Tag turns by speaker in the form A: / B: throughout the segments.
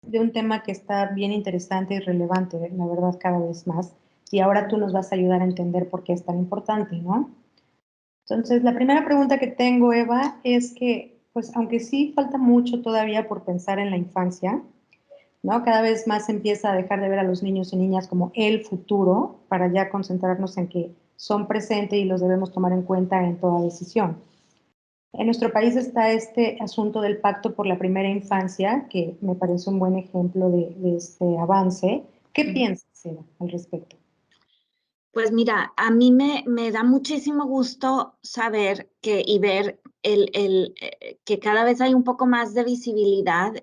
A: de un tema que está bien interesante y relevante, la verdad, cada vez más. Y ahora tú nos vas a ayudar a entender por qué es tan importante, ¿no? Entonces, la primera pregunta que tengo, Eva, es que, pues, aunque sí falta mucho todavía por pensar en la infancia, ¿no? Cada vez más se empieza a dejar de ver a los niños y niñas como el futuro, para ya concentrarnos en que son presente y los debemos tomar en cuenta en toda decisión. En nuestro país está este asunto del Pacto por la Primera Infancia, que me parece un buen ejemplo de este avance. ¿Qué piensas, Eva, al respecto?
B: Pues mira, a mí me da muchísimo gusto saber y ver que cada vez hay un poco más de visibilidad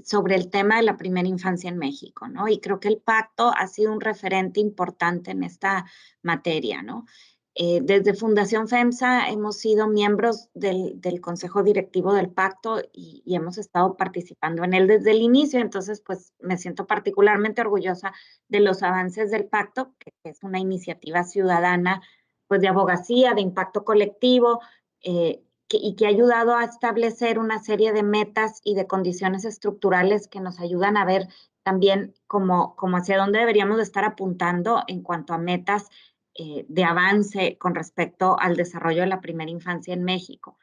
B: sobre el tema de la primera infancia en México, ¿no? Y creo que el pacto ha sido un referente importante en esta materia, ¿no? Desde Fundación FEMSA hemos sido miembros del Consejo Directivo del Pacto y hemos estado participando en él desde el inicio, entonces pues me siento particularmente orgullosa de los avances del pacto, que es una iniciativa ciudadana pues de abogacía, de impacto colectivo, y que ha ayudado a establecer una serie de metas y de condiciones estructurales que nos ayudan a ver también como hacia dónde deberíamos de estar apuntando en cuanto a metas de avance con respecto al desarrollo de la primera infancia en México.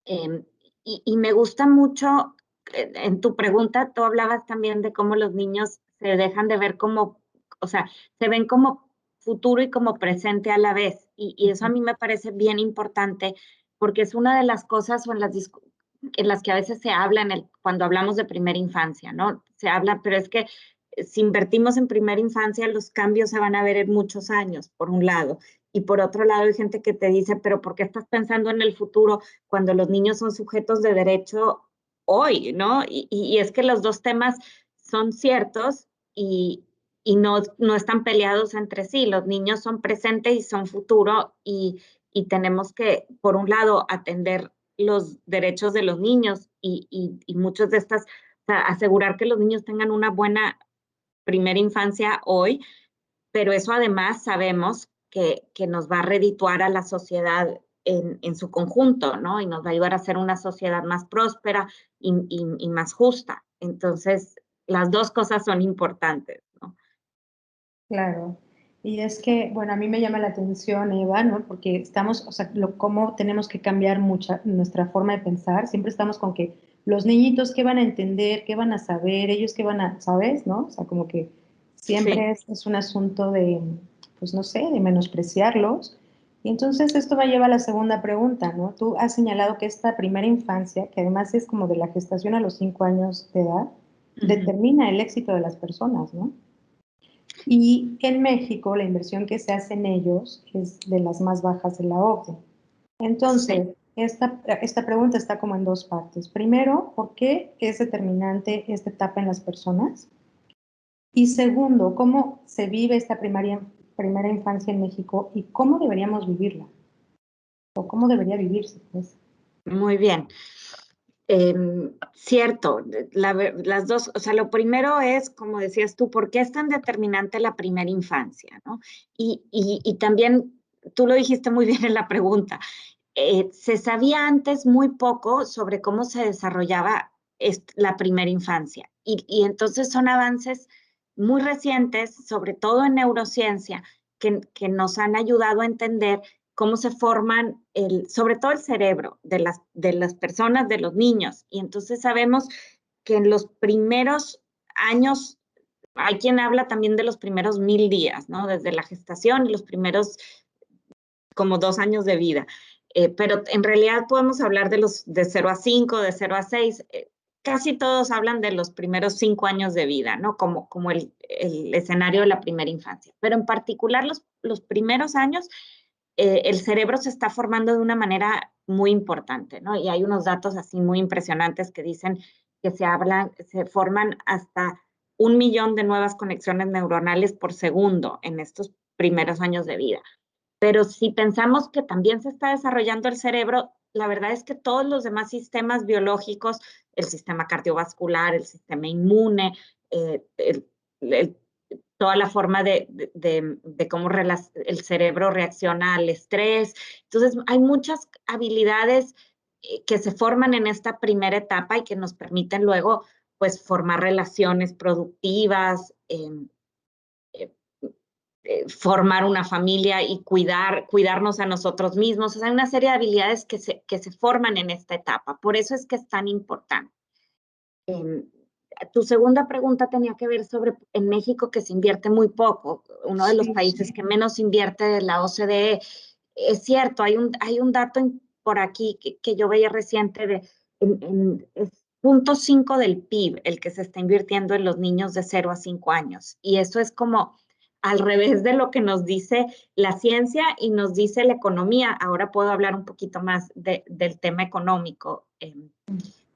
B: Eh, y me gusta mucho, en tu pregunta, tú hablabas también de cómo los niños se dejan de ver como, o sea, se ven como futuro y como presente a la vez. Y eso a mí me parece bien importante porque es una de las cosas o en las que a veces se habla cuando hablamos de primera infancia, ¿no? Se habla, pero es que si invertimos en primera infancia, los cambios se van a ver en muchos años, por un lado. Y por otro lado, hay gente que te dice, pero ¿por qué estás pensando en el futuro cuando los niños son sujetos de derecho hoy, ¿no? Y es que los dos temas son ciertos y no están peleados entre sí. Los niños son presente y son futuro y tenemos que, por un lado, atender los derechos de los niños y muchos de estas, o sea, asegurar que los niños tengan una buena primera infancia hoy, pero eso además sabemos que nos va a redituar a la sociedad en su conjunto, ¿no? Y nos va a ayudar a ser una sociedad más próspera y más justa. Entonces, las dos cosas son importantes, ¿no?
A: Claro. Y es que, bueno, a mí me llama la atención, Eva, ¿no? Porque estamos, o sea, cómo tenemos que cambiar mucha nuestra forma de pensar. Siempre estamos con que los niñitos, ¿qué van a entender? ¿Qué van a saber? Ellos, ¿qué van a, sabes? ¿No? O sea, como que
B: Sí.
A: siempre es un asunto de, pues no sé, de menospreciarlos. Y entonces esto me lleva a la segunda pregunta, ¿no? Tú has señalado que esta primera infancia, que además es como de la gestación a los 5 años de edad,
B: Ujú.
A: determina el éxito de las personas, ¿no? Y en México la inversión que se hace en ellos es de las más bajas de la OCDE.
B: Sí.
A: Entonces, esta pregunta está como en dos partes. Primero, ¿por qué es determinante esta etapa en las personas? Y segundo, ¿cómo se vive esta primera infancia en México y cómo deberíamos vivirla? ¿O cómo debería vivirse, pues?
B: Muy bien. Cierto, las dos, o sea, lo primero es, como decías tú, ¿por qué es tan determinante la primera infancia, ¿no? Y también, tú lo dijiste muy bien en la pregunta, se sabía antes muy poco sobre cómo se desarrollaba la primera infancia. Y entonces son avances muy recientes, sobre todo en neurociencia, que nos han ayudado a entender cómo se forman, sobre todo el cerebro de las personas, de los niños. Y entonces sabemos que en los primeros años, hay quien habla también de los primeros 1000 días, ¿no? Desde la gestación y los primeros como 2 años de vida. Pero en realidad podemos hablar de los de 0 a 5, de 0 a 6. Casi todos hablan de los primeros 5 años de vida, ¿no? Como el escenario de la primera infancia. Pero en particular los primeros años, el cerebro se está formando de una manera muy importante, ¿no? Y hay unos datos así muy impresionantes que dicen que se forman hasta 1 millón de nuevas conexiones neuronales por segundo en estos primeros años de vida. Pero si pensamos que también se está desarrollando el cerebro, la verdad es que todos los demás sistemas biológicos, el sistema cardiovascular, el sistema inmune, eh, el, el, toda la forma de cómo el cerebro reacciona al estrés. Entonces, hay muchas habilidades que se forman en esta primera etapa y que nos permiten luego pues formar relaciones productivas, formar una familia y cuidarnos a nosotros mismos. O sea, hay una serie de habilidades que se forman en esta etapa. Por eso es que es tan importante. Tu segunda pregunta tenía que ver sobre en México, que se invierte muy poco, uno de los
A: Sí,
B: países que menos invierte de la OCDE. Es cierto, hay un dato por aquí que yo veía reciente es 0,5 del PIB el que se está invirtiendo en los niños de 0 a 5 años. Y eso es como al revés de lo que nos dice la ciencia y nos dice la economía. Ahora puedo hablar un poquito más del tema económico.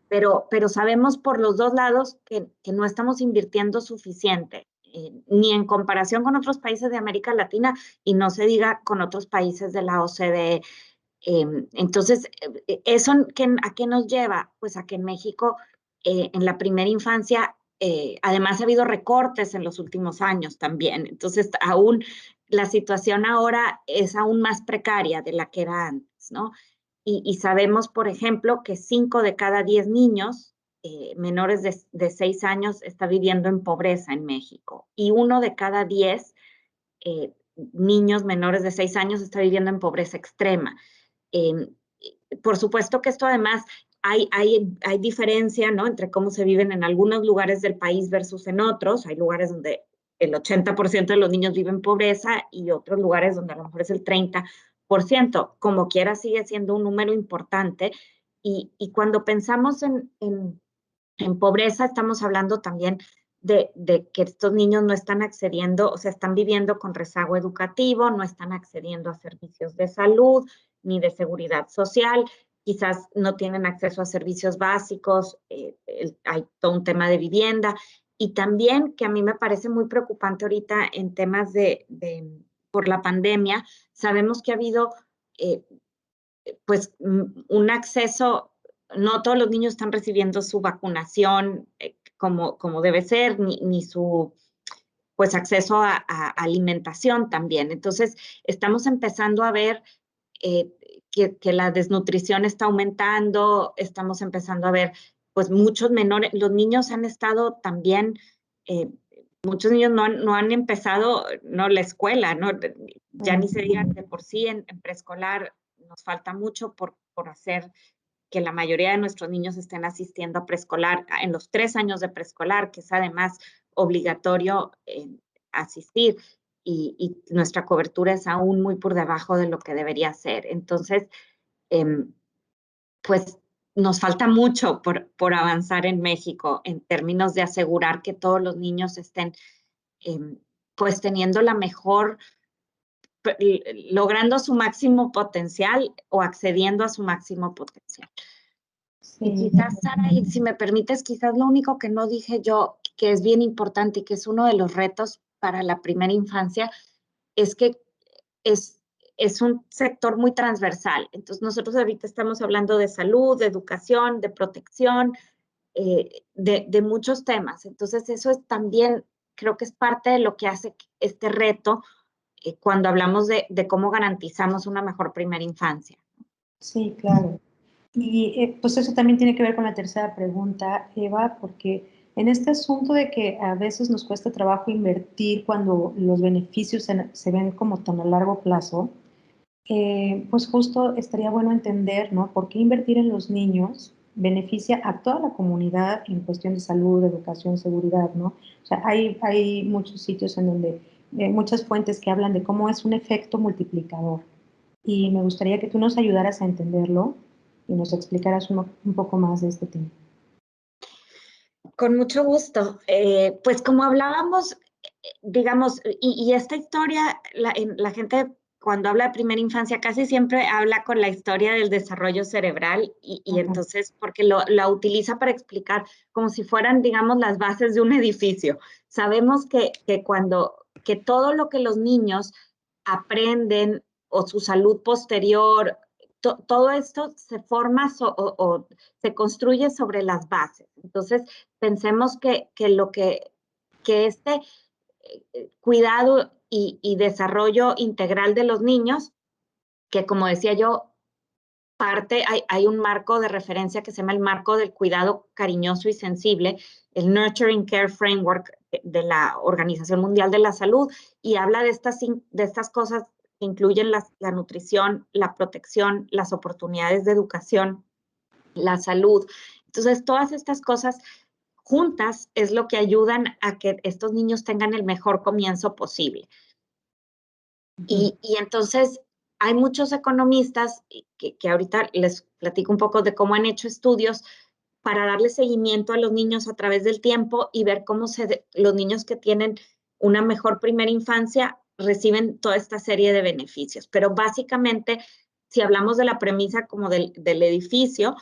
B: Pero sabemos por los dos lados que no estamos invirtiendo suficiente, ni en comparación con otros países de América Latina y no se diga con otros países de la OCDE. Entonces, ¿eso a qué nos lleva? Pues a que en México, en la primera infancia, además ha habido recortes en los últimos años también. Entonces, aún la situación ahora es aún más precaria de la que era antes, ¿no? Y sabemos, por ejemplo, que 5 de cada 10 niños menores de 6 años está viviendo en pobreza en México y 1 de cada 10 eh, niños menores de 6 años está viviendo en pobreza extrema. Eh, por supuesto que esto además hay diferencia, ¿no?, entre cómo se viven en algunos lugares del país versus en otros. Hay lugares donde el 80% de los niños viven en pobreza y otros lugares donde a lo mejor es el 30%. Como quiera, sigue siendo un número importante. Y cuando pensamos en pobreza, estamos hablando también de que estos niños no están accediendo, o sea, están viviendo con rezago educativo, no están accediendo a servicios de salud ni de seguridad social, quizás no tienen acceso a servicios básicos, hay todo un tema de vivienda, y también que a mí me parece muy preocupante ahorita en temas por la pandemia, sabemos que ha habido eh, pues un acceso, no todos los niños están recibiendo su vacunación como debe ser, ni su pues acceso a alimentación también. Entonces, estamos empezando a ver eh, que la desnutrición está aumentando, estamos empezando a ver pues muchos menores, los niños han estado también, muchos niños no han empezado, no la escuela, ¿no? Ya ni se diga de por sí en preescolar nos falta mucho por hacer que la mayoría de nuestros niños estén asistiendo a preescolar en los 3 años de preescolar, que es además obligatorio asistir, y nuestra cobertura es aún muy por debajo de lo que debería ser. Entonces, pues nos falta mucho por avanzar en México en términos de asegurar que todos los niños estén pues teniendo la mejor, logrando su máximo potencial o accediendo a su máximo potencial. Y
A: sí,
B: quizás, Sara, y si me permites, quizás lo único que no dije yo, que es bien importante y que es uno de los retos para la primera infancia, es que es, es un sector muy transversal. Entonces, nosotros ahorita estamos hablando de salud, de educación, de protección, de muchos temas. Entonces, eso es también, creo que es parte de lo que hace este reto cuando hablamos de cómo garantizamos una mejor primera infancia.
A: sí, claro. Y pues eso también tiene que ver con la tercera pregunta, Eva, porque en este asunto de que a veces nos cuesta trabajo invertir cuando los beneficios se ven como tan a largo plazo, pues justo estaría bueno entender, ¿no? ¿Por qué invertir en los niños beneficia a toda la comunidad en cuestión de salud, educación, seguridad, ¿no? O sea, hay muchos sitios en donde, muchas fuentes que hablan de cómo es un efecto multiplicador. Y me gustaría que tú nos ayudaras a entenderlo y nos explicaras un poco más de este tema.
B: Con mucho gusto. Pues como hablábamos, digamos, y esta historia, la gente cuando habla de primera infancia casi siempre habla con la historia del desarrollo cerebral y
A: Ajá,
B: entonces porque la utiliza para explicar como si fueran, digamos, las bases de un edificio. Sabemos que todo lo que los niños aprenden o su salud posterior, todo esto se forma o se construye sobre las bases. Entonces, pensemos que este cuidado y desarrollo integral de los niños, que como decía yo, hay un marco de referencia que se llama el marco del cuidado cariñoso y sensible, el Nurturing Care Framework de la Organización Mundial de la Salud, y habla de estas cosas que incluyen la nutrición, la protección, las oportunidades de educación, la salud. Entonces, todas estas cosas juntas es lo que ayudan a que estos niños tengan el mejor comienzo posible. Y entonces hay muchos economistas que ahorita les platico un poco de cómo han hecho estudios para darle seguimiento a los niños a través del tiempo y ver cómo los niños que tienen una mejor primera infancia reciben toda esta serie de beneficios. Pero básicamente, si hablamos de la premisa como del edificio,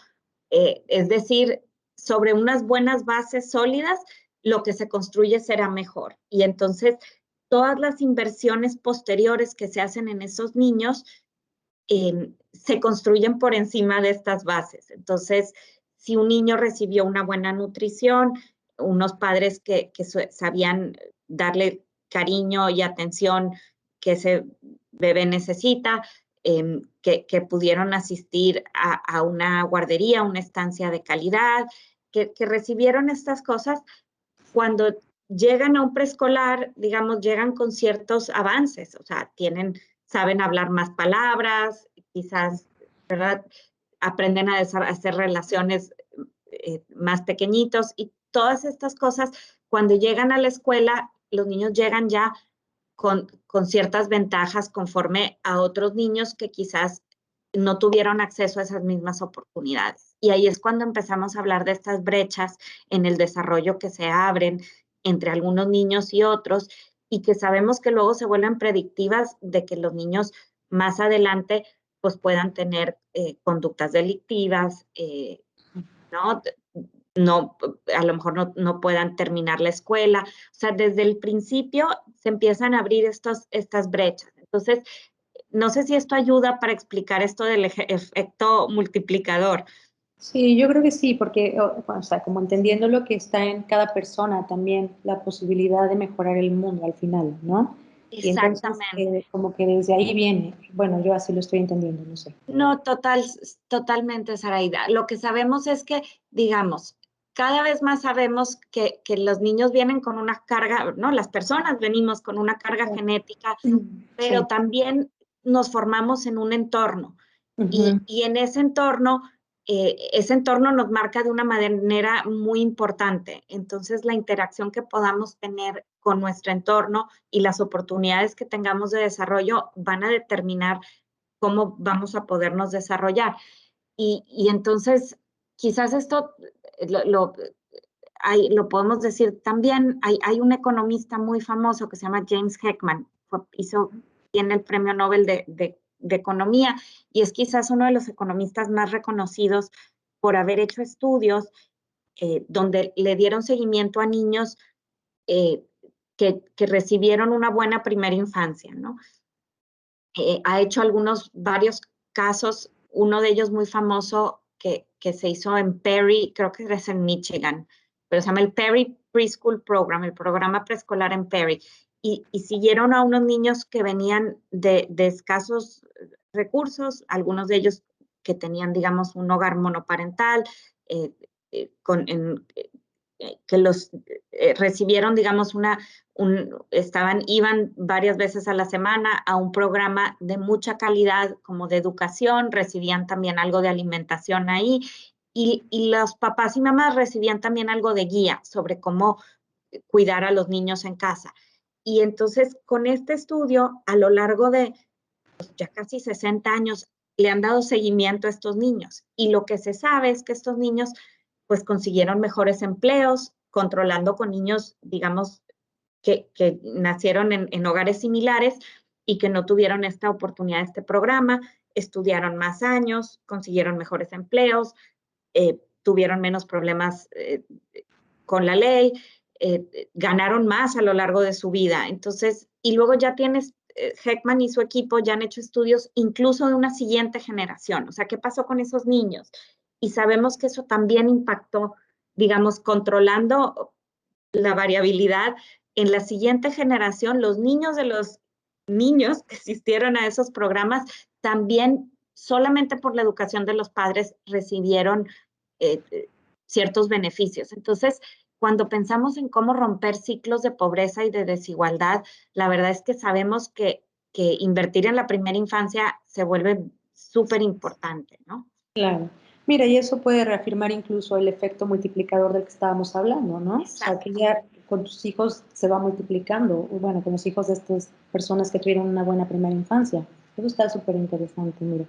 B: es decir, sobre unas buenas bases sólidas, lo que se construye será mejor. Y entonces, todas las inversiones posteriores que se hacen en esos niños se construyen por encima de estas bases. Entonces, si un niño recibió una buena nutrición, unos padres que sabían darle cariño y atención que ese bebé necesita, que pudieron asistir a una guardería, una estancia de calidad, que recibieron estas cosas, cuando llegan a un preescolar, digamos, llegan con ciertos avances, o sea, saben hablar más palabras, quizás, ¿verdad? Aprenden a hacer relaciones más pequeñitos, y todas estas cosas, cuando llegan a la escuela, los niños llegan ya con ciertas ventajas conforme a otros niños que quizás no tuvieron acceso a esas mismas oportunidades. Y ahí es cuando empezamos a hablar de estas brechas en el desarrollo que se abren entre algunos niños y otros, y que sabemos que luego se vuelven predictivas de que los niños más adelante pues puedan tener conductas delictivas, ¿no? No, a lo mejor no puedan terminar la escuela. O sea, desde el principio se empiezan a abrir estas brechas. Entonces, no sé si esto ayuda para explicar esto del efecto multiplicador.
A: Sí, yo creo que sí, porque, o sea, como entendiendo lo que está en cada persona, también la posibilidad de mejorar el mundo al final, ¿no? Y entonces,
B: Exactamente.
A: como que desde ahí viene, bueno, yo así lo estoy entendiendo, no sé.
B: No, totalmente, Saraida. Lo que sabemos es que, digamos, cada vez más sabemos que los niños vienen con una carga, ¿no? Las personas venimos con una carga genética, pero
A: Sí.
B: también nos formamos en un entorno.
A: Ujú.
B: Y en ese entorno nos marca de una manera muy importante. Entonces, la interacción que podamos tener con nuestro entorno y las oportunidades que tengamos de desarrollo van a determinar cómo vamos a podernos desarrollar. Y entonces, quizás esto lo podemos decir también. Hay un economista muy famoso que se llama James Heckman, tiene el premio Nobel de Economía, y es quizás uno de los economistas más reconocidos por haber hecho estudios donde le dieron seguimiento a niños eh, que recibieron una buena primera infancia, ¿no? Ha hecho varios casos, uno de ellos muy famoso que se hizo en Perry, creo que es en Michigan, pero se llama el Perry Preschool Program, el programa preescolar en Perry, y siguieron a unos niños que venían de escasos recursos, algunos de ellos que tenían, digamos, un hogar monoparental, eh, que los recibieron, digamos, iban varias veces a la semana a un programa de mucha calidad, como de educación, recibían también algo de alimentación ahí, y los papás y mamás recibían también algo de guía sobre cómo cuidar a los niños en casa. Y entonces, con este estudio, a lo largo de ya casi 60 años, le han dado seguimiento a estos niños. Y lo que se sabe es que estos niños pues consiguieron mejores empleos, controlando con niños, digamos, que nacieron en hogares similares y que no tuvieron esta oportunidad de este programa, estudiaron más años, consiguieron mejores empleos, tuvieron menos problemas con la ley, ganaron más a lo largo de su vida. Entonces, y luego ya tienes, Heckman y su equipo ya han hecho estudios incluso de una siguiente generación. O sea, ¿qué pasó con esos niños? Y sabemos que eso también impactó, digamos, controlando la variabilidad en la siguiente generación. Los niños de los niños que asistieron a esos programas también solamente por la educación de los padres recibieron ciertos beneficios. Entonces, cuando pensamos en cómo romper ciclos de pobreza y de desigualdad, la verdad es que sabemos que invertir en la primera infancia se vuelve súper importante, ¿no?
A: Claro. Mira, y eso puede reafirmar incluso el efecto multiplicador del que estábamos hablando, ¿no? O sea, que ya con tus hijos se va multiplicando, bueno, con los hijos de estas personas que tuvieron una buena primera infancia. Eso está súper interesante, mira.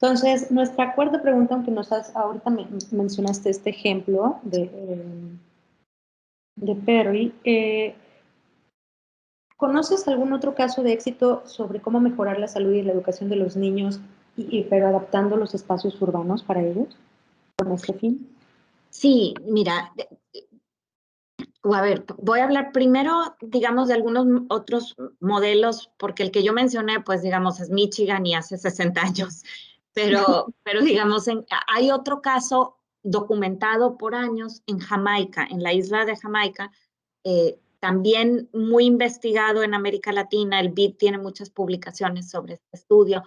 A: Entonces, nuestra cuarta pregunta, aunque ahorita mencionaste este ejemplo de Perry, ¿conoces algún otro caso de éxito sobre cómo mejorar la salud y la educación de los niños, pero adaptando los espacios urbanos para ellos con este fin?
B: Sí, mira, a ver, voy a hablar primero, digamos, de algunos otros modelos, porque el que yo mencioné, pues, digamos, es Michigan y hace 60 años, pero digamos, hay otro caso documentado por años en Jamaica, en la isla de Jamaica, también muy investigado en América Latina. El BID tiene muchas publicaciones sobre este estudio,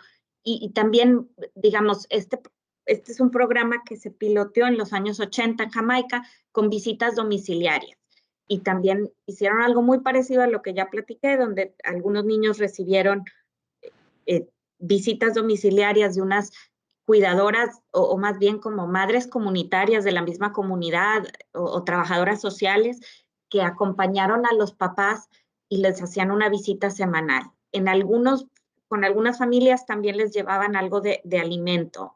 B: y también, digamos, este es un programa que se piloteó en los años 80 en Jamaica con visitas domiciliarias. Y también hicieron algo muy parecido a lo que ya platiqué, donde algunos niños recibieron visitas domiciliarias de unas cuidadoras o más bien como madres comunitarias de la misma comunidad o trabajadoras sociales que acompañaron a los papás y les hacían una visita semanal. Con algunas familias también les llevaban algo de alimento,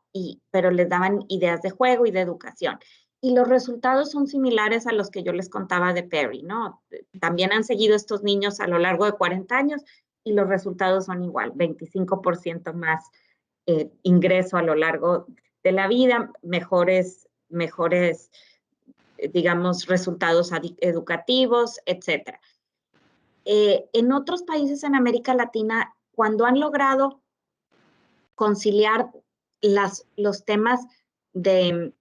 B: pero les daban ideas de juego y de educación. Y los resultados son similares a los que yo les contaba de Perry, ¿no? También han seguido estos niños a lo largo de 40 años y los resultados son igual, 25% más ingreso a lo largo de la vida, mejores digamos, resultados educativos, etc. En otros países en América Latina, cuando han logrado conciliar los temas de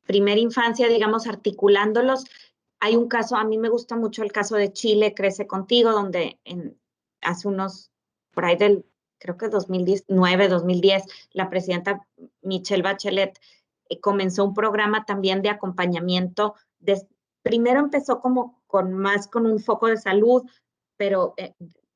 B: primera infancia, digamos, articulándolos. Hay un caso, a mí me gusta mucho el caso de Chile, Crece Contigo, donde hace por ahí creo que 2009, 2010, la presidenta Michelle Bachelet comenzó un programa también de acompañamiento. Primero empezó con un foco de salud, pero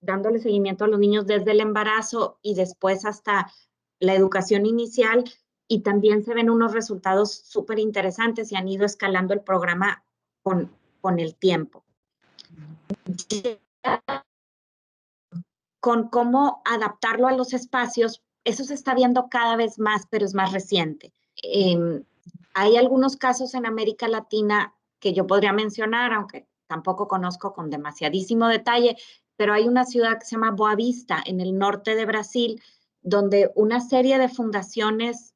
B: dándole seguimiento a los niños desde el embarazo y después hasta la educación inicial, y también se ven unos resultados súper interesantes y han ido escalando el programa con el tiempo. Con cómo adaptarlo a los espacios, eso se está viendo cada vez más, pero es más reciente. Hay algunos casos en América Latina que yo podría mencionar, aunque tampoco conozco con demasiadísimo detalle, pero hay una ciudad que se llama Boa Vista, en el norte de Brasil, donde una serie de fundaciones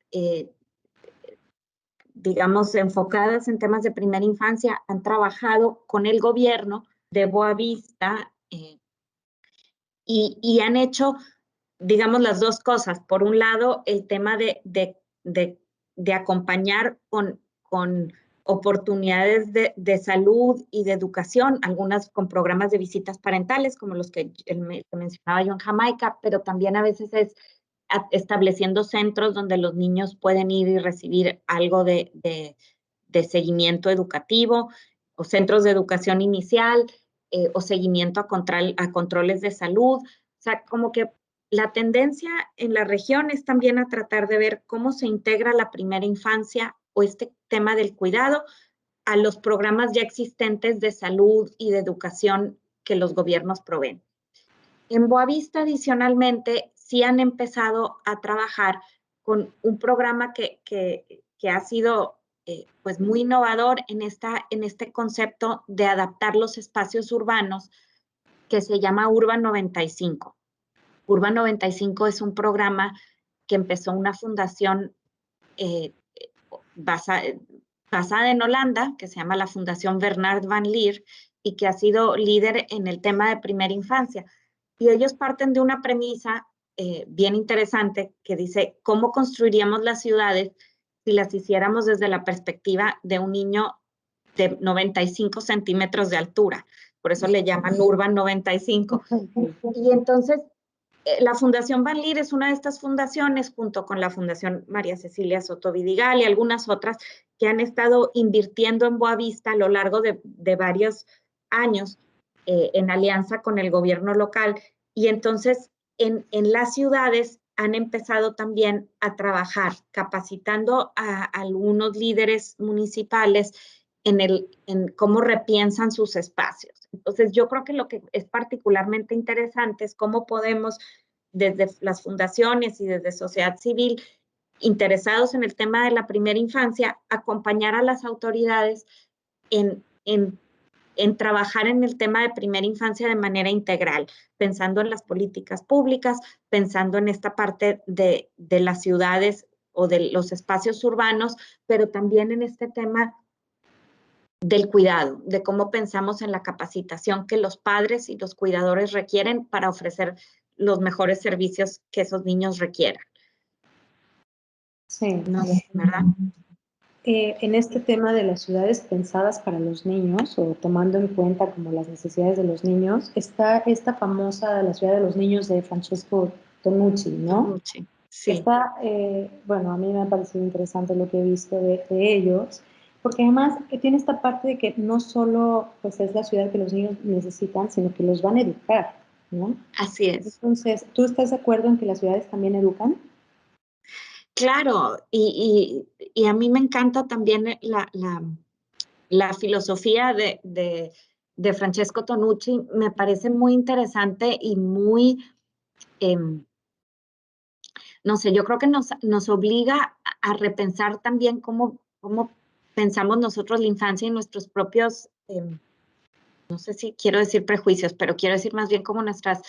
B: digamos, enfocadas en temas de primera infancia, han trabajado con el gobierno de Boa Vista y han hecho, digamos, las dos cosas. Por un lado, el tema de acompañar con oportunidades de salud y de educación, algunas con programas de visitas parentales, como los que mencionaba yo en Jamaica, pero también a veces es estableciendo centros donde los niños pueden ir y recibir algo de seguimiento educativo, o centros de educación inicial, o seguimiento a controles de salud. O sea, como que la tendencia en la región es también a tratar de ver cómo se integra la primera infancia o este tema del cuidado a los programas ya existentes de salud y de educación que los gobiernos proveen. En Boavista, adicionalmente, sí han empezado a trabajar con un programa que ha sido pues muy innovador en este concepto de adaptar los espacios urbanos, que se llama Urban 95. Urban 95 es un programa que empezó una fundación basada en Holanda, que se llama la Fundación Bernard van Leer, y que ha sido líder en el tema de primera infancia. Y ellos parten de una premisa bien interesante que dice, ¿cómo construiríamos las ciudades si las hiciéramos desde la perspectiva de un niño de 95 centímetros de altura? Por eso le llaman Urban 95. Y entonces la Fundación Banlir es una de estas fundaciones, junto con la Fundación María Cecilia Soto Vidigal y algunas otras, que han estado invirtiendo en Boavista a lo largo de varios años en alianza con el gobierno local. Y entonces en las ciudades han empezado también a trabajar capacitando a algunos líderes municipales en cómo repiensan sus espacios. Entonces, yo creo que lo que es particularmente interesante es cómo podemos, desde las fundaciones y desde sociedad civil, interesados en el tema de la primera infancia, acompañar a las autoridades en trabajar en el tema de primera infancia de manera integral, pensando en las políticas públicas, pensando en esta parte de las ciudades o de los espacios urbanos, pero también en este tema del cuidado, de cómo pensamos en la capacitación que los padres y los cuidadores requieren para ofrecer los mejores servicios que esos niños requieran.
A: Sí.
B: No sé, ¿verdad?
A: En este tema de las ciudades pensadas para los niños o tomando en cuenta como las necesidades de los niños, está esta famosa La ciudad de los niños de Francesco Tonucci, ¿no?
B: Sí, sí.
A: Está, bueno, a mí me ha parecido interesante lo que he visto de ellos, porque además tiene esta parte de que no solo pues, es la ciudad que los niños necesitan, sino que los van a educar, ¿no?
B: Así es.
A: Entonces, ¿tú estás de acuerdo en que las ciudades también educan?
B: Claro, y a mí me encanta también la filosofía de Francesco Tonucci, me parece muy interesante y muy, no sé, yo creo que nos obliga a repensar también cómo pensamos nosotros la infancia y nuestros propios, no sé si quiero decir prejuicios, pero quiero decir más bien como nuestras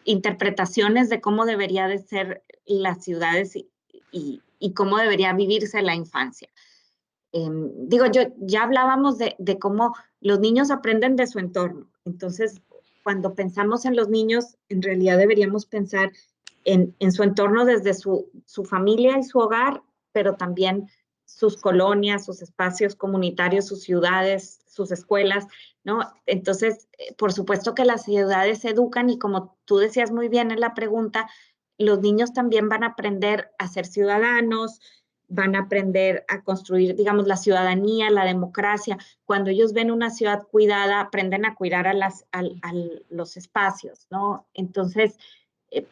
B: interpretaciones de cómo debería de ser las ciudades y cómo debería vivirse la infancia. Digo, ya hablábamos de cómo los niños aprenden de su entorno. Entonces, cuando pensamos en los niños, en realidad deberíamos pensar en su entorno desde su familia y su hogar, pero también sus colonias, sus espacios comunitarios, sus ciudades, sus escuelas, ¿no? Entonces, por supuesto que las ciudades educan y como tú decías muy bien en la pregunta, los niños también van a aprender a ser ciudadanos, van a aprender a construir, digamos, la ciudadanía, la democracia. Cuando ellos ven una ciudad cuidada, aprenden a cuidar a los espacios, ¿no? Entonces,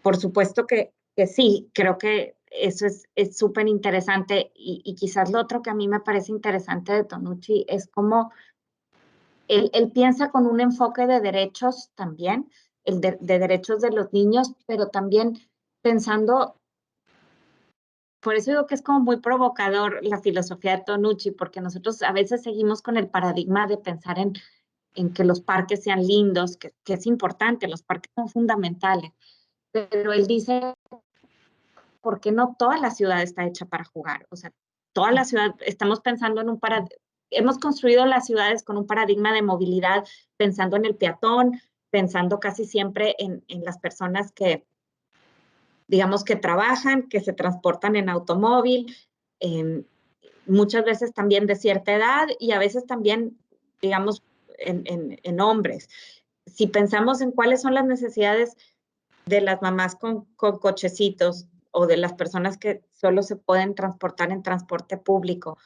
B: por supuesto que sí, creo que eso es súper interesante y quizás lo otro que a mí me parece interesante de Tonucci es cómo él piensa con un enfoque de derechos también, de derechos de los niños, pero también pensando, por eso digo que es como muy provocador la filosofía de Tonucci, porque nosotros a veces seguimos con el paradigma de pensar en que los parques sean lindos, que es importante, los parques son fundamentales, pero él dice, ¿por qué no toda la ciudad está hecha para jugar? O sea, toda la ciudad, estamos pensando en hemos construido las ciudades con un paradigma de movilidad, pensando en el peatón, pensando casi siempre en las personas que, digamos, que trabajan, que se transportan en automóvil, muchas veces también de cierta edad y a veces también, digamos, en hombres. Si pensamos en cuáles son las necesidades de las mamás con cochecitos o de las personas que solo se pueden transportar en transporte público,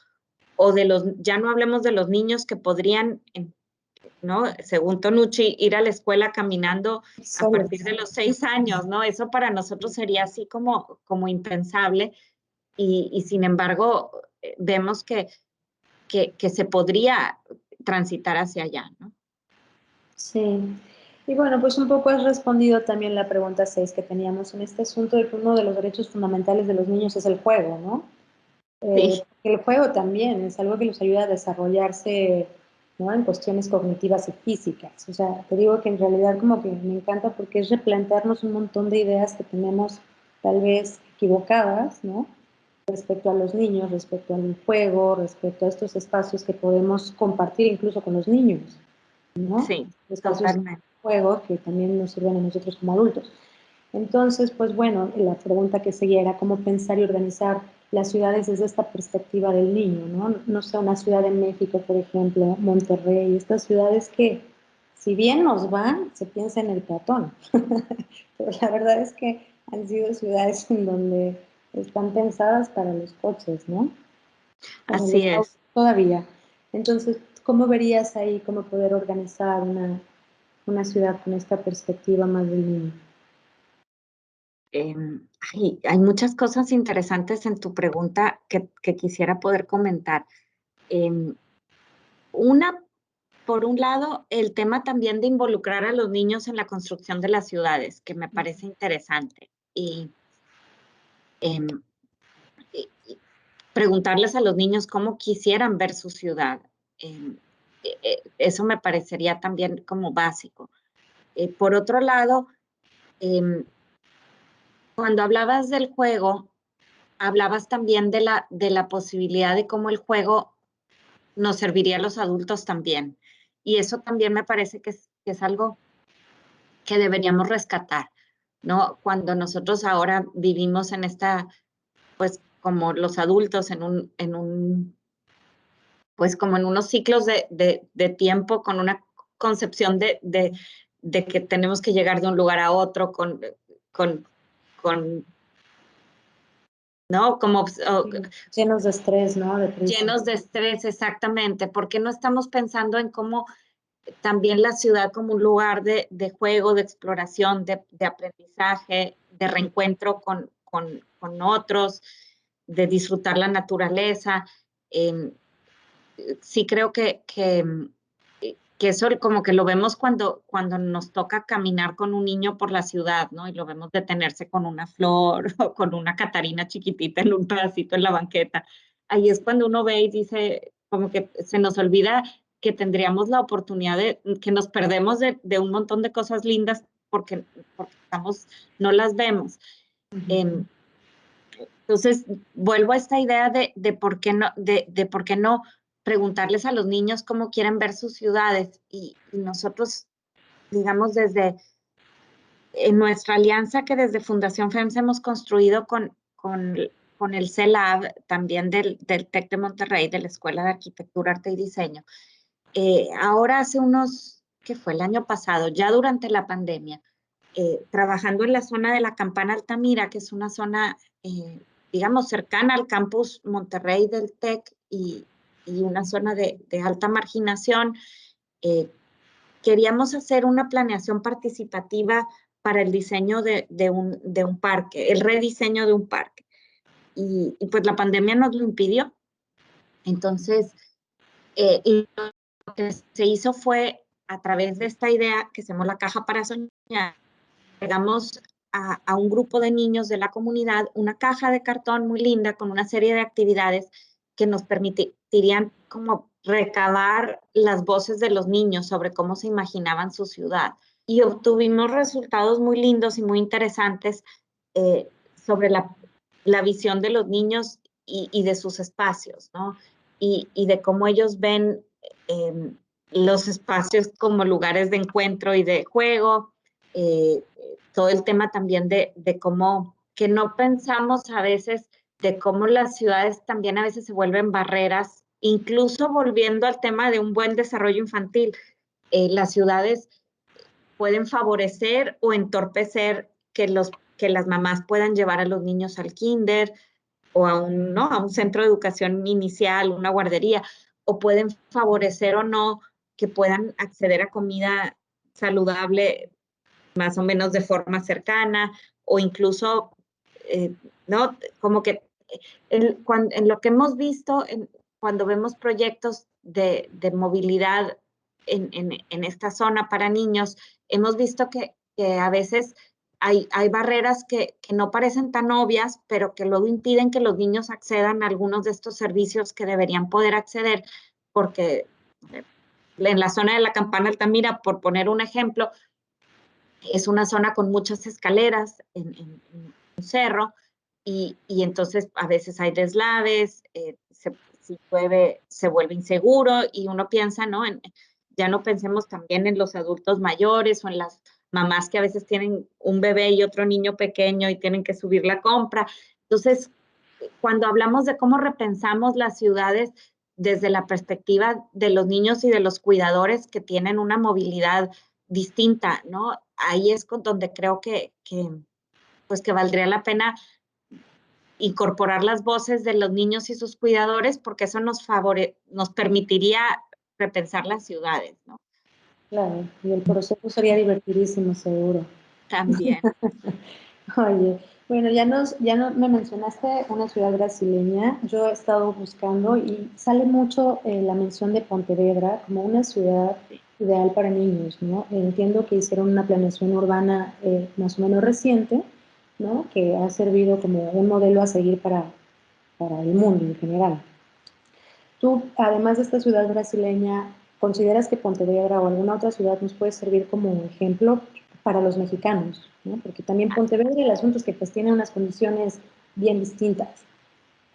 B: o ya no hablemos de los niños que podrían, ¿no? Según Tonucci, ir a la escuela caminando a partir de los 6 años, ¿no? Eso para nosotros sería así como impensable y sin embargo vemos que se podría transitar hacia allá, ¿no?
A: Sí. Y bueno, pues un poco has respondido también la pregunta 6 que teníamos en este asunto de que uno de los derechos fundamentales de los niños es el juego, ¿no?
B: Sí.
A: El juego también es algo que los ayuda a desarrollarse, ¿no? En cuestiones cognitivas y físicas. O sea, te digo que en realidad como que me encanta porque es replantearnos un montón de ideas que tenemos tal vez equivocadas, ¿no? Respecto a los niños, respecto al juego, respecto a estos espacios que podemos compartir incluso con los niños, ¿no?
B: Sí,
A: Espacios de
B: totalmente.
A: juego que también nos sirven a nosotros como adultos. Entonces, pues bueno, la pregunta que seguía era cómo pensar y organizar las ciudades desde esta perspectiva del niño, ¿no? No sé, una ciudad en México, por ejemplo, Monterrey, estas ciudades que Si bien nos va, se piensa en el peatón, pero la verdad es que han sido ciudades en donde están pensadas para los coches, ¿no? Para los
B: Así
A: autos
B: es.
A: todavía. Entonces, ¿cómo verías ahí cómo poder organizar una ciudad con esta perspectiva más del niño?
B: Hay muchas cosas interesantes en tu pregunta que quisiera poder comentar. Em, una, por un lado, el tema también de involucrar a los niños en la construcción de las ciudades, que me parece interesante. Em, y preguntarles a los niños cómo quisieran ver su ciudad. Em, Eso me parecería también como básico. Por otro lado, em, cuando hablabas del juego, hablabas también de la posibilidad de cómo el juego nos serviría a los adultos también. Y eso también me parece que es algo que deberíamos rescatar, ¿no? Cuando nosotros ahora vivimos en esta, pues como los adultos en un pues como en unos ciclos de tiempo con una concepción de que tenemos que llegar de un lugar a otro con, con ¿no? Como
A: Sí, llenos de estrés, ¿no? De prisa.
B: llenos de estrés, exactamente, porque no estamos pensando en cómo también la ciudad como un lugar de juego, de exploración, de aprendizaje, de reencuentro con otros, de disfrutar la naturaleza. Eh, sí creo que eso como que lo vemos cuando nos toca caminar con un niño por la ciudad, ¿no? Y lo vemos detenerse con una flor o con una catarina chiquitita en un pedacito en la banqueta. Ahí es cuando uno ve y dice, como que se nos olvida que tendríamos la oportunidad que nos perdemos de un montón de cosas lindas porque no las vemos.
A: Ujú.
B: Em, entonces, vuelvo a esta idea de por qué no, de por qué no preguntarles a los niños cómo quieren ver sus ciudades y nosotros, digamos, desde en nuestra alianza que desde Fundación FEMS hemos construido con el CELAB, también del TEC de Monterrey, de la Escuela de Arquitectura, Arte y Diseño. Ahora hace unos, ¿qué fue? El año pasado, ya durante la pandemia, trabajando en la zona de la Campana Altamira, que es una zona, digamos, cercana al campus Monterrey del TEC y una zona de alta marginación, eh, queríamos hacer una planeación participativa para el diseño de un parque, el rediseño de un parque. Y pues la pandemia nos lo impidió. Entonces, y lo que se hizo fue a través de esta idea que hacemos la caja para soñar, llegamos a un grupo de niños de la comunidad una caja de cartón muy linda con una serie de actividades que nos permitirían como recabar las voces de los niños sobre cómo se imaginaban su ciudad. Y obtuvimos resultados muy lindos y muy interesantes sobre la visión de los niños y de sus espacios, ¿no? Y de cómo ellos ven eh, los espacios como lugares de encuentro y de juego, eh, todo el tema también de cómo, que no pensamos a veces de cómo las ciudades también a veces se vuelven barreras, incluso volviendo al tema de un buen desarrollo infantil. Las ciudades pueden favorecer o entorpecer que las mamás puedan llevar a los niños al kinder o a ¿no? a un centro de educación inicial, una guardería, o pueden favorecer o no que puedan acceder a comida saludable más o menos de forma cercana o incluso, ¿no? Como que en lo que hemos visto, cuando vemos proyectos de movilidad en esta zona para niños, hemos visto que a veces hay barreras que no parecen tan obvias, pero que luego impiden que los niños accedan a algunos de estos servicios que deberían poder acceder, porque en la zona de la Campana Altamira, por poner un ejemplo, es una zona con muchas escaleras en un cerro y entonces a veces hay deslaves, si llueve se vuelve inseguro y uno piensa, ¿no? Ya no pensemos también en los adultos mayores o en las mamás que a veces tienen un bebé y otro niño pequeño y tienen que subir la compra. Entonces, cuando hablamos de cómo repensamos las ciudades, desde la perspectiva de los niños y de los cuidadores que tienen una movilidad distinta, ¿no? Ahí es donde creo pues que valdría la pena incorporar las voces de los niños y sus cuidadores, porque eso nos permitiría repensar las ciudades, ¿no?
A: Claro, y el proceso sería divertidísimo, seguro.
B: También.
A: Oye, bueno, ya no me mencionaste una ciudad brasileña. Yo he estado buscando y sale mucho la mención de Pontevedra como una ciudad ideal para niños, ¿no? Entiendo que hicieron una planeación urbana más o menos reciente, ¿no? Que ha servido como un modelo a seguir para el mundo en general. Tú, además de esta ciudad brasileña, ¿consideras que Pontevedra o alguna otra ciudad nos puede servir como ejemplo para los mexicanos? ¿No? Porque también Pontevedra, el asunto es que pues tiene unas condiciones bien distintas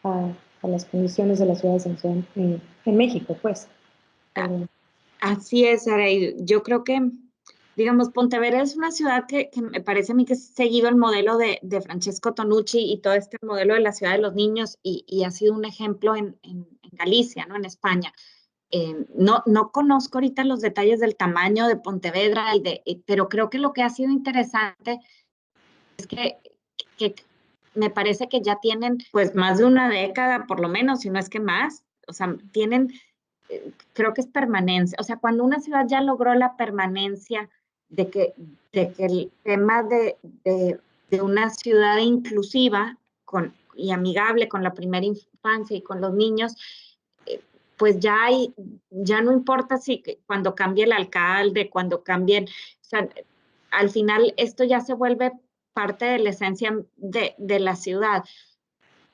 A: a, a las condiciones de las ciudades en México, pues. Pero,
B: Así es, Aray. Yo creo que, digamos, Pontevedra es una ciudad que me parece a mí que ha seguido el modelo de Francesco Tonucci y todo este modelo de la ciudad de los niños y ha sido un ejemplo en Galicia, ¿no? En España. No conozco ahorita los detalles del tamaño de Pontevedra, pero creo que lo que ha sido interesante es que me parece que ya tienen pues más de una década, por lo menos, si no es que más, o sea, tienen, creo que es permanencia, o sea, cuando una ciudad ya logró la permanencia de que el tema de una ciudad inclusiva y amigable con la primera infancia y con los niños, pues ya no importa si cuando cambie el alcalde, cuando cambien, o sea, al final esto ya se vuelve parte de la esencia de la ciudad.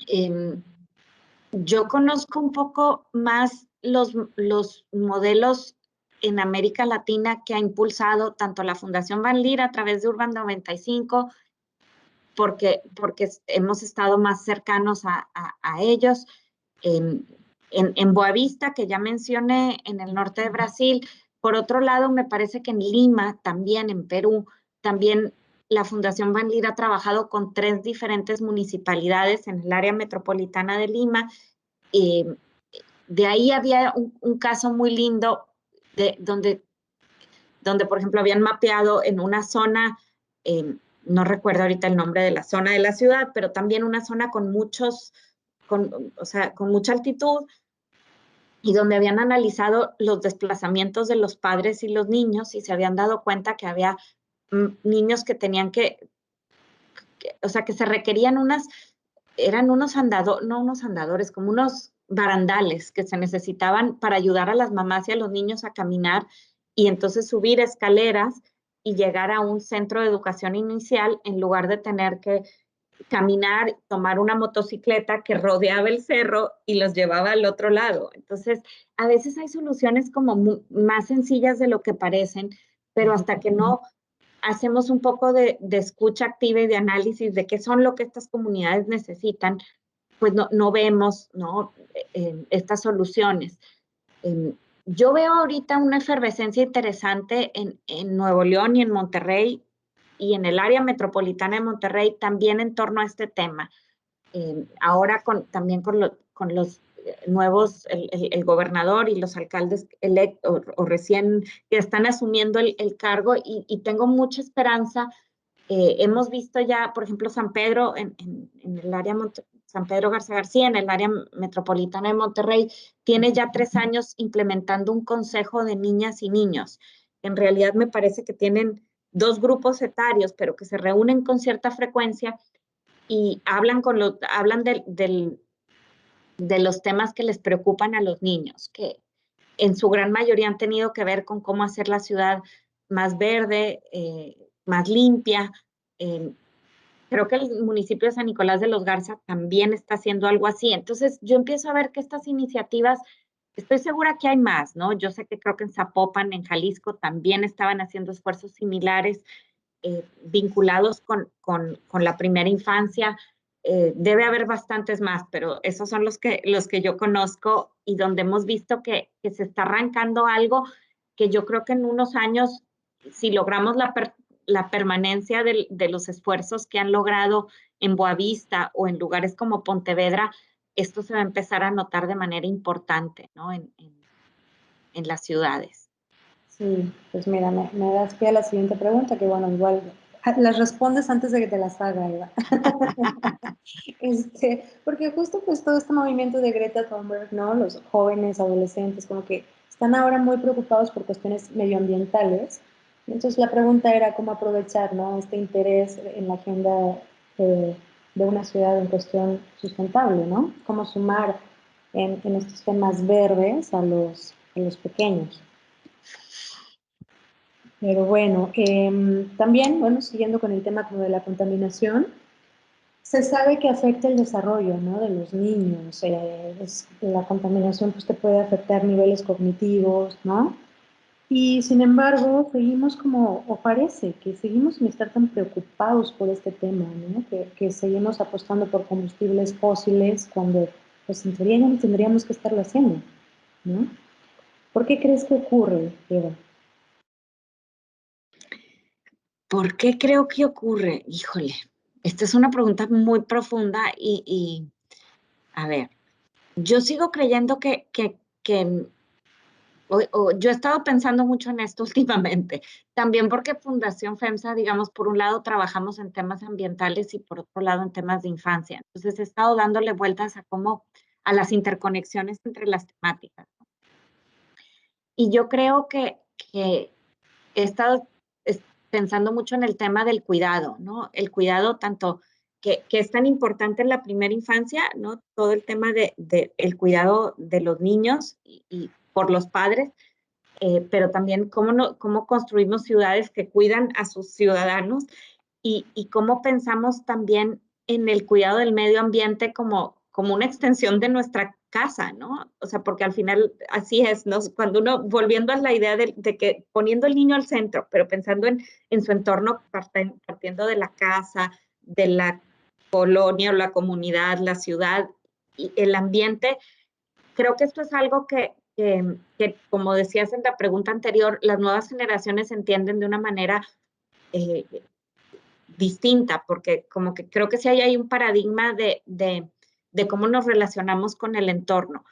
B: Eh, yo conozco un poco más los modelos en América Latina que ha impulsado tanto la Fundación Van Leer a través de Urban 95, porque hemos estado más cercanos a ellos. En, en Boavista, que ya mencioné, en el norte de Brasil. Por otro lado, me parece que en Lima, también en Perú, también la Fundación Van Leer ha trabajado con 3 diferentes municipalidades en el área metropolitana de Lima. Eh, de ahí había un caso muy lindo donde, por ejemplo, habían mapeado en una zona, no recuerdo ahorita el nombre de la zona de la ciudad, pero también una zona o sea, con mucha altitud, y donde habían analizado los desplazamientos de los padres y los niños y se habían dado cuenta que había niños que tenían o sea, que se requerían eran unos no unos andadores, como unos barandales que se necesitaban para ayudar a las mamás y a los niños a caminar y entonces subir escaleras y llegar a un centro de educación inicial en lugar de tener que caminar, tomar una motocicleta que rodeaba el cerro y los llevaba al otro lado. Entonces, a veces hay soluciones como más sencillas de lo que parecen, pero hasta que no hacemos un poco de escucha activa y de análisis de qué son lo que estas comunidades necesitan, pues no vemos, ¿no? Estas soluciones. Yo veo ahorita una efervescencia interesante en Nuevo León y en Monterrey y en el área metropolitana de Monterrey también en torno a este tema. Ahora también con los nuevos, el gobernador y los alcaldes electos o recién que están asumiendo el cargo y tengo mucha esperanza. Hemos visto ya, por ejemplo, San Pedro en el área San Pedro Garza García, en el área metropolitana de Monterrey, tiene ya 3 años implementando un consejo de niñas y niños. En realidad me parece que tienen 2 grupos etarios, pero que se reúnen con cierta frecuencia y hablan de los temas que les preocupan a los niños, que en su gran mayoría han tenido que ver con cómo hacer la ciudad más verde, más limpia. Eh, Creo que el municipio de San Nicolás de los Garza también está haciendo algo así. Entonces, yo empiezo a ver que estas iniciativas, estoy segura que hay más, ¿no? Yo sé que creo que en Zapopan, en Jalisco, también estaban haciendo esfuerzos similares vinculados con la primera infancia. Debe haber bastantes más, pero esos son los que yo conozco y donde hemos visto que se está arrancando algo que yo creo que en unos años, si logramos la permanencia de los esfuerzos que han logrado en Boavista o en lugares como Pontevedra, esto se va a empezar a notar de manera importante, ¿no? En las ciudades.
A: Sí, pues mira, me das pie a la siguiente pregunta, que bueno, igual las respondes antes de que te las haga, Eva. Porque justo pues todo este movimiento de Greta Thunberg, ¿no? Los jóvenes, adolescentes, como que están ahora muy preocupados por cuestiones medioambientales. Entonces la pregunta era cómo aprovechar, ¿no? Este interés en la agenda de una ciudad en cuestión sustentable, ¿no? Cómo sumar en estos temas verdes a los pequeños. Pero bueno, también, bueno, siguiendo con el tema como de la contaminación, se sabe que afecta el desarrollo, ¿no? De los niños. La contaminación pues, te puede afectar niveles cognitivos, ¿no? Y sin embargo, seguimos como, o parece que seguimos sin estar tan preocupados por este tema, ¿no? Que seguimos apostando por combustibles fósiles cuando, pues en teoría ya no tendríamos que estarlo haciendo, ¿no? ¿Por qué crees que ocurre, Eva?
B: ¿Por qué creo que ocurre? Híjole, esta es una pregunta muy profunda y a ver, yo sigo creyendo que yo he estado pensando mucho en esto últimamente, también porque Fundación FEMSA, digamos, por un lado trabajamos en temas ambientales y por otro lado en temas de infancia. Entonces he estado dándole vueltas a cómo, a las interconexiones entre las temáticas. Y yo creo que he estado pensando mucho en el tema del cuidado, ¿no? El cuidado tanto que es tan importante en la primera infancia, ¿no? Todo el tema de el cuidado de los niños y por los padres, pero también cómo, no, cómo construimos ciudades que cuidan a sus ciudadanos y cómo pensamos también en el cuidado del medio ambiente como una extensión de nuestra casa, ¿no? O sea, porque al final así es, ¿no? Cuando uno, volviendo a la idea de que poniendo el niño al centro, pero pensando en su entorno, partiendo de la casa, de la colonia o la comunidad, la ciudad y el ambiente, creo que esto es algo como decías en la pregunta anterior, las nuevas generaciones entienden de una manera eh, distinta, porque como que creo que sí hay un paradigma de cómo nos relacionamos con el entorno.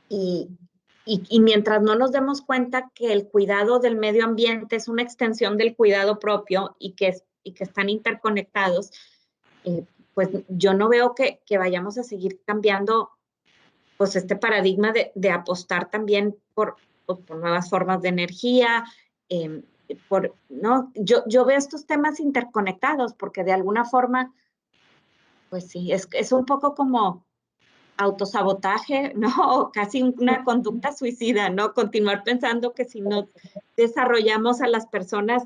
B: Y, y mientras no nos demos cuenta que el cuidado del medio ambiente es una extensión del cuidado propio y que están interconectados, pues yo no veo que vayamos a seguir cambiando pues este paradigma de apostar también por nuevas formas de energía, ¿no? Yo veo estos temas interconectados porque de alguna forma, pues sí, es un poco como autosabotaje, ¿no? O casi una conducta suicida, ¿no? Continuar pensando que si no desarrollamos a las personas,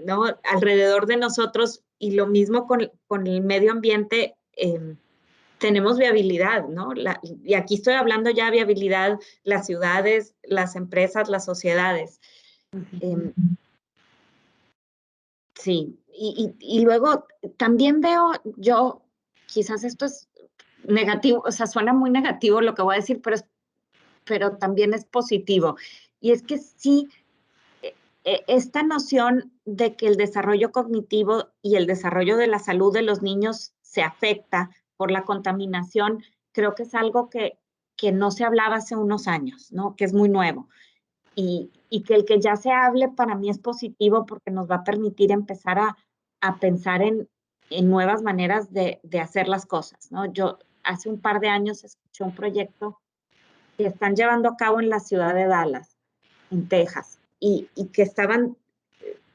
B: ¿no? Alrededor de nosotros y lo mismo con el medio ambiente, tenemos viabilidad, ¿no? Y aquí estoy hablando ya de viabilidad, las ciudades, las empresas, las sociedades. Sí, y luego también veo yo, quizás esto es negativo, o sea, suena muy negativo lo que voy a decir, pero también es positivo. Y es que sí, esta noción de que el desarrollo cognitivo y el desarrollo de la salud de los niños se afecta por la contaminación, creo que es algo que no se hablaba hace unos años, ¿no? Que es muy nuevo. Y que el que ya se hable para mí es positivo porque nos va a permitir empezar a pensar en nuevas maneras de hacer las cosas, ¿no? Yo hace un par de años escuché un proyecto que están llevando a cabo en la ciudad de Dallas, en Texas, y que estaban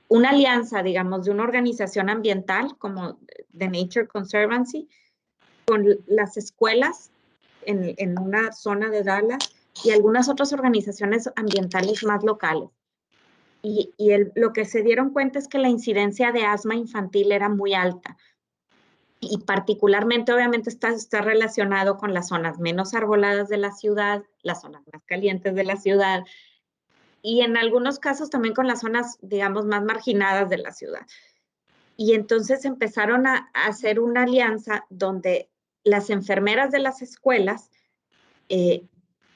B: una alianza, digamos, de una organización ambiental como The Nature Conservancy, con las escuelas en una zona de Dallas y algunas otras organizaciones ambientales más locales. Lo que se dieron cuenta es que la incidencia de asma infantil era muy alta. Y particularmente, obviamente, está relacionado con las zonas menos arboladas de la ciudad, las zonas más calientes de la ciudad, y en algunos casos también con las zonas, digamos, más marginadas de la ciudad. Y entonces empezaron a hacer una alianza donde las enfermeras de las escuelas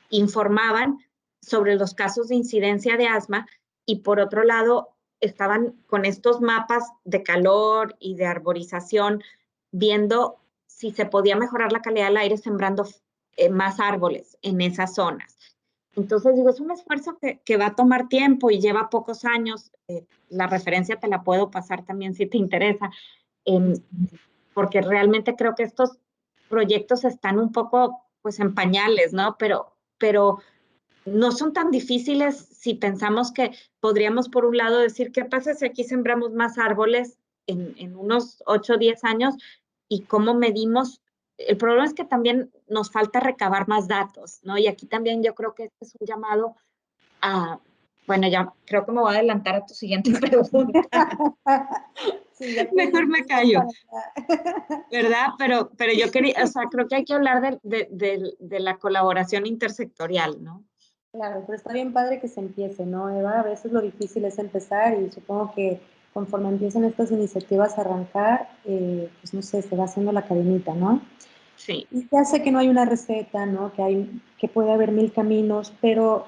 B: informaban sobre los casos de incidencia de asma y por otro lado estaban con estos mapas de calor y de arborización viendo si se podía mejorar la calidad del aire sembrando más árboles en esas zonas. Entonces, digo, es un esfuerzo que va a tomar tiempo y lleva pocos años. La referencia te la puedo pasar también si te interesa, porque realmente creo que estos proyectos están un poco, pues, en pañales, ¿no? Pero no son tan difíciles si pensamos que podríamos, por un lado, decir, ¿qué pasa si aquí sembramos más árboles en unos 8 o 10 años? ¿Y cómo medimos? El problema es que también nos falta recabar más datos, ¿no? Y aquí también yo creo que este es un llamado a, bueno, ya creo que me voy a adelantar a tu siguiente pregunta.
A: Sí, ya
B: Mejor me callo,
A: para acá.
B: ¿verdad? Pero yo quería, o sea, creo que hay que hablar de la colaboración intersectorial, ¿no?
A: Claro, pero está bien padre que se empiece, ¿no, Eva? A veces lo difícil es empezar y supongo que conforme empiezan estas iniciativas a arrancar, pues no sé, se va haciendo la cadenita, ¿no?
B: Sí.
A: Y ya sé que no hay una receta, ¿no? Que puede haber mil caminos, pero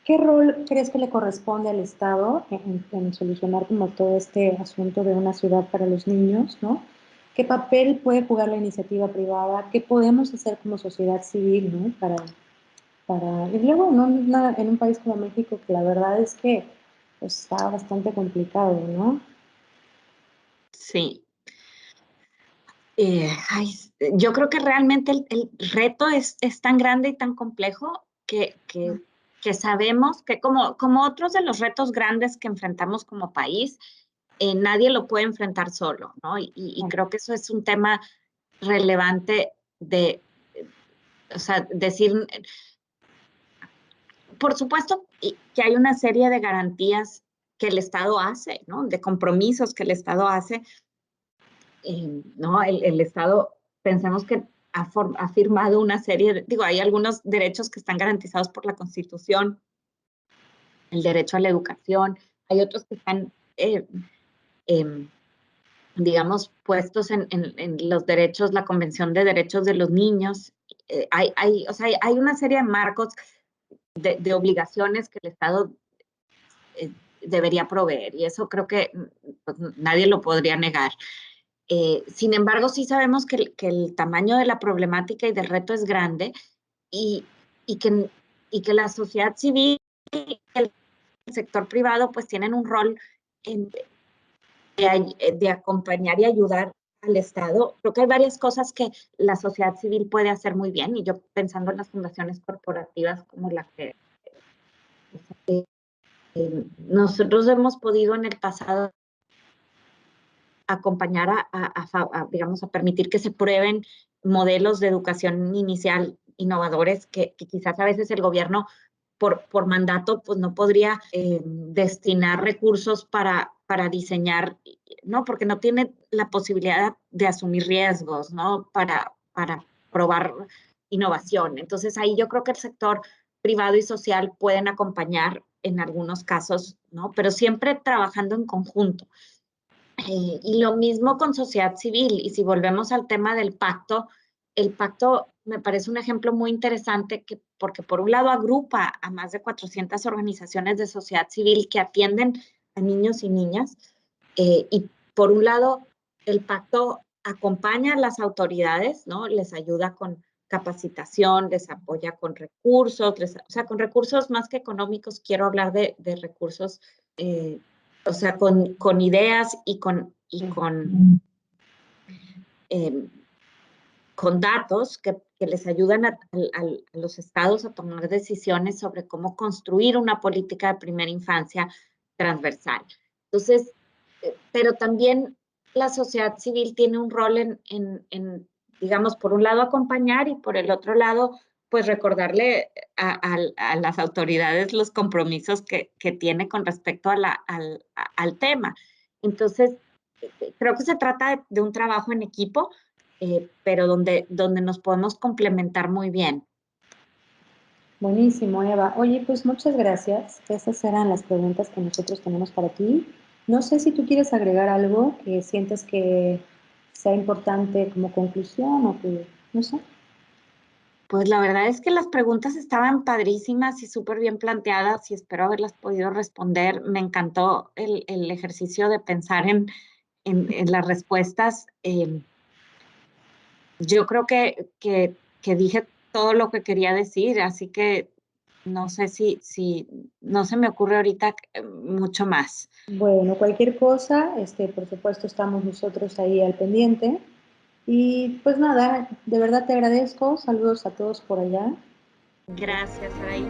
A: ¿qué rol crees que le corresponde al Estado en solucionar como todo este asunto de una ciudad para los niños, ¿no? ¿Qué papel puede jugar la iniciativa privada? ¿Qué podemos hacer como sociedad civil, ¿no? Y luego, ¿no? En un país como México, que la verdad es que pues, está bastante complicado, ¿no?
B: Sí. Ay, yo creo que realmente el reto es tan grande y tan complejo que sabemos que como otros de los retos grandes que enfrentamos como país, nadie lo puede enfrentar solo, ¿no? Y creo que eso es un tema relevante de, o sea, decir, por supuesto que hay una serie de garantías que el Estado hace, ¿no? De compromisos que el Estado hace, ¿no? El Estado, pensemos que ha firmado una serie digo, hay algunos derechos que están garantizados por la Constitución, el derecho a la educación, hay otros que están, eh, digamos, puestos en los derechos, la Convención de Derechos de los Niños. O sea, hay una serie de marcos de obligaciones que el Estado debería proveer, y eso creo que pues, nadie lo podría negar. Sin embargo, sí sabemos que el tamaño de la problemática y del reto es grande y, y, que, y que la sociedad civil y el sector privado pues tienen un rol en, de acompañar y ayudar al Estado. Creo que hay varias cosas que la sociedad civil puede hacer muy bien, y yo pensando en las fundaciones corporativas como la que nosotros hemos podido en el pasado acompañar digamos, a permitir que se prueben modelos de educación inicial innovadores que quizás a veces el gobierno por mandato pues no podría destinar recursos para diseñar, ¿no? Porque no tiene la posibilidad de asumir riesgos, ¿no? Para probar innovación. Entonces ahí yo creo que el sector privado y social pueden acompañar en algunos casos, ¿no? Pero siempre trabajando en conjunto. Y lo mismo con sociedad civil. Y si volvemos al tema del pacto, el pacto me parece un ejemplo muy interesante porque por un lado agrupa a más de 400 organizaciones de sociedad civil que atienden a niños y niñas. Y por un lado, el pacto acompaña a las autoridades, ¿no? Les ayuda con capacitación, les apoya con recursos, o sea, con recursos más que económicos, quiero hablar de recursos eh, o sea, con ideas eh, con datos que les ayudan a los estados a tomar decisiones sobre cómo construir una política de primera infancia transversal. Entonces, pero también la sociedad civil tiene un rol digamos, por un lado acompañar y por el otro lado, pues recordarle a las autoridades los compromisos que tiene con respecto al tema. Entonces, creo que se trata de un trabajo en equipo, pero donde nos podemos complementar muy bien.
A: Buenísimo, Eva. Oye, pues muchas gracias. Esas eran las preguntas que nosotros tenemos para ti. No sé si tú quieres agregar algo que sientes que sea importante como conclusión o que, no sé.
B: Pues la verdad es que las preguntas estaban padrísimas y súper bien planteadas y espero haberlas podido responder. Me encantó el ejercicio de pensar en las respuestas. yo creo que dije todo lo que quería decir, así que no sé si no se me ocurre ahorita mucho más.
A: Bueno, cualquier cosa, por supuesto, estamos nosotros ahí al pendiente. Y pues nada, de verdad te agradezco. Saludos a todos por allá.
B: Gracias, Saraí.